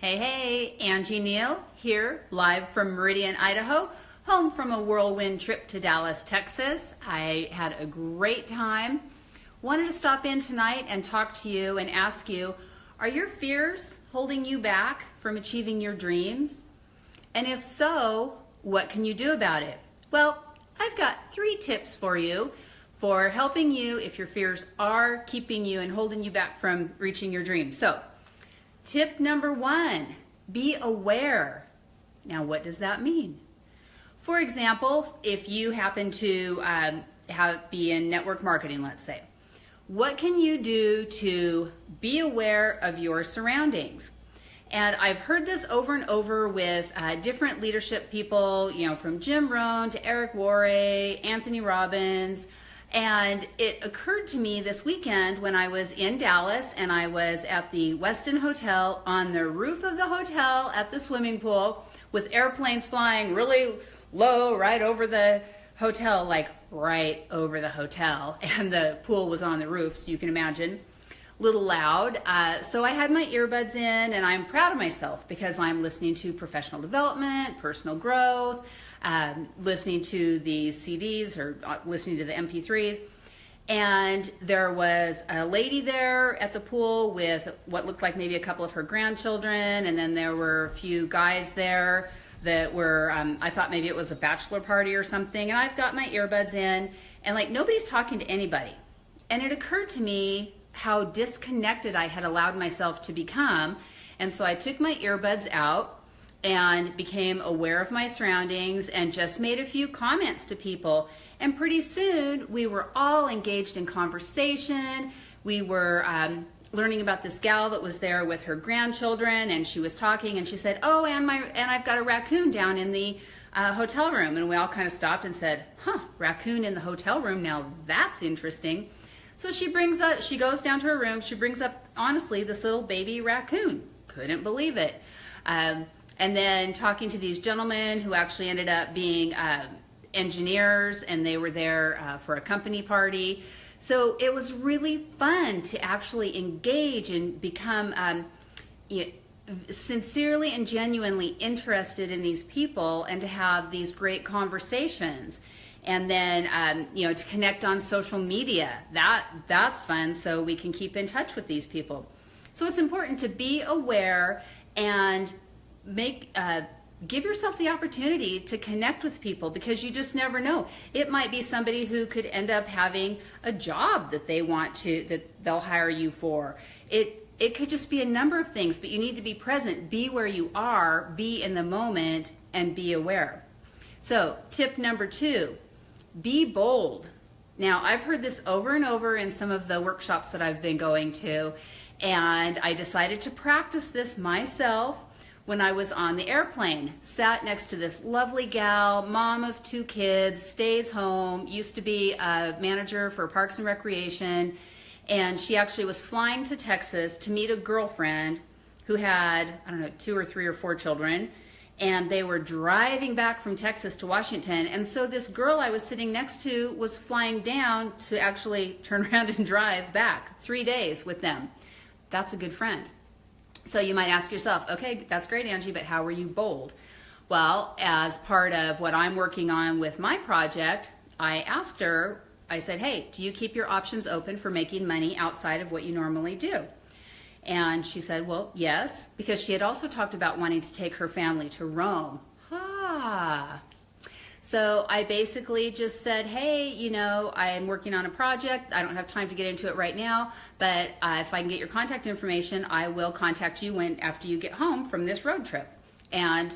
Hey, hey, Angie Neal here, live from Meridian, Idaho, home from a whirlwind trip to Dallas, Texas. I had a great time. Wanted to stop in tonight and talk to you and ask you, are your fears holding you back from achieving your dreams? And if so, what can you do about it? Well, I've got 3 tips for you for helping you if your fears are keeping you and holding you back from reaching your dreams. So, tip number 1, be aware. Now, what does that mean? For example, if you happen to be in network marketing, let's say, what can you do to be aware of your surroundings? And I've heard this over and over with different leadership people, from Jim Rohn to Eric Worre, Anthony Robbins. And it occurred to me this weekend when I was in Dallas and I was at the Westin Hotel on the roof of the hotel at the swimming pool with airplanes flying really low right over the hotel, like right over the hotel. And the pool was on the roof, so you can imagine. Little loud. So I had my earbuds in and I'm proud of myself because I'm listening to professional development, personal growth, listening to the CDs or listening to the MP3s. And there was a lady there at the pool with what looked like maybe a couple of her grandchildren. And then there were a few guys there that were, I thought maybe it was a bachelor party or something. And I've got my earbuds in and like nobody's talking to anybody. And it occurred to me how disconnected I had allowed myself to become. And so I took my earbuds out and became aware of my surroundings and just made a few comments to people. And pretty soon we were all engaged in conversation. We were learning about this gal that was there with her grandchildren, and she was talking and she said, oh, and I've got a raccoon down in the hotel room. And we all kind of stopped and said, raccoon in the hotel room, now that's interesting. So she goes down to her room, she brings up, honestly, this little baby raccoon. Couldn't believe it. And then talking to these gentlemen who actually ended up being engineers, and they were there for a company party. So it was really fun to actually engage and become sincerely and genuinely interested in these people and to have these great conversations. And then, to connect on social media, that's fun, so we can keep in touch with these people. So it's important to be aware and give yourself the opportunity to connect with people, because you just never know. It might be somebody who could end up having a job that that they'll hire you for. It could just be a number of things, but you need to be present, be where you are, be in the moment, and be aware. So tip number 2. Be bold. Now, I've heard this over and over in some of the workshops that I've been going to, and I decided to practice this myself when I was on the airplane. Sat next to this lovely gal, mom of 2 kids, stays home, used to be a manager for Parks and Recreation, and she actually was flying to Texas to meet a girlfriend who had, 2 or 3 or 4 children. And they were driving back from Texas to Washington. And so this girl I was sitting next to was flying down to actually turn around and drive back 3 days with them. That's a good friend. So you might ask yourself, okay, that's great, Angie, but how are you bold? Well, as part of what I'm working on with my project, I asked her, I said, hey, do you keep your options open for making money outside of what you normally do? And she said, well, yes, because she had also talked about wanting to take her family to Rome. So I basically just said, hey, I'm working on a project. I don't have time to get into it right now, but if I can get your contact information, I will contact you after you get home from this road trip. And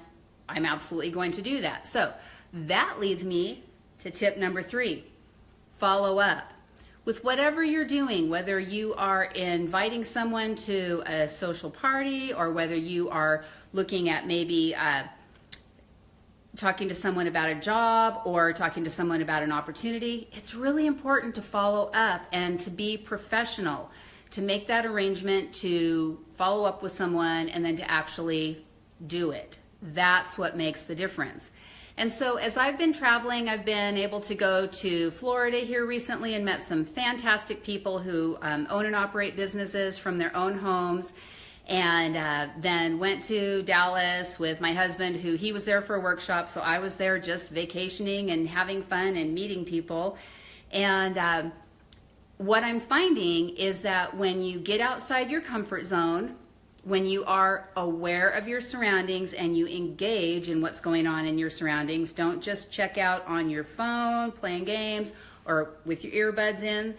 I'm absolutely going to do that. So that leads me to tip number 3, follow up. With whatever you're doing, whether you are inviting someone to a social party or whether you are looking at maybe talking to someone about a job or talking to someone about an opportunity, it's really important to follow up and to be professional, to make that arrangement to follow up with someone and then to actually do it. That's what makes the difference. And so as I've been traveling, I've been able to go to Florida here recently and met some fantastic people who own and operate businesses from their own homes. and then went to Dallas with my husband, who he was there for a workshop, so I was there just vacationing and having fun and meeting people. And what I'm finding is that when you get outside your comfort zone, when you are aware of your surroundings and you engage in what's going on in your surroundings, don't just check out on your phone playing games or with your earbuds in.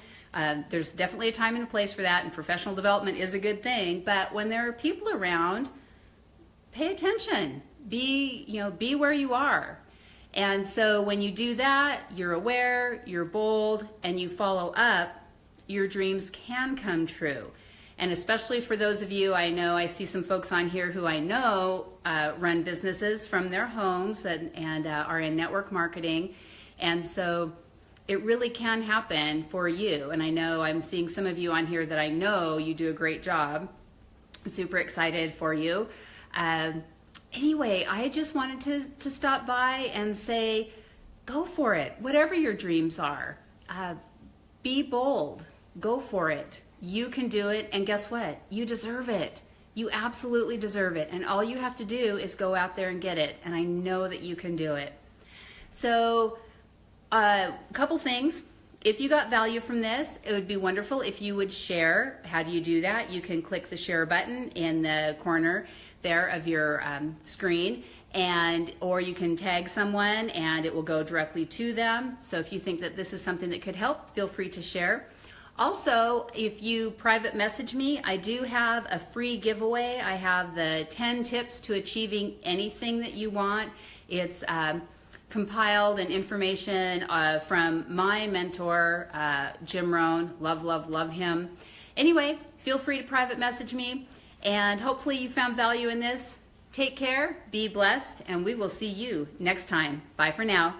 There's definitely a time and a place for that, and professional development is a good thing. But when there are people around, pay attention. Be where you are. And so when you do that, you're aware, you're bold, and you follow up, your dreams can come true. And especially for those of you, I see some folks on here who I know run businesses from their homes and are in network marketing. And so it really can happen for you. And I know I'm seeing some of you on here that I know you do a great job. I'm super excited for you. Anyway, I just wanted to stop by and say, go for it. Whatever your dreams are, be bold. Go for it. You can do it, and guess what? You deserve it. You absolutely deserve it, and all you have to do is go out there and get it, and I know that you can do it. So, a couple things. If you got value from this, it would be wonderful if you would share. How do you do that? You can click the share button in the corner there of your screen, or you can tag someone and it will go directly to them. So if you think that this is something that could help, feel free to share. Also, if you private message me, I do have a free giveaway. I have the 10 tips to achieving anything that you want. It's compiled and information from my mentor, Jim Rohn. Love him. Anyway, feel free to private message me, and hopefully you found value in this. Take care, be blessed, and we will see you next time. Bye for now.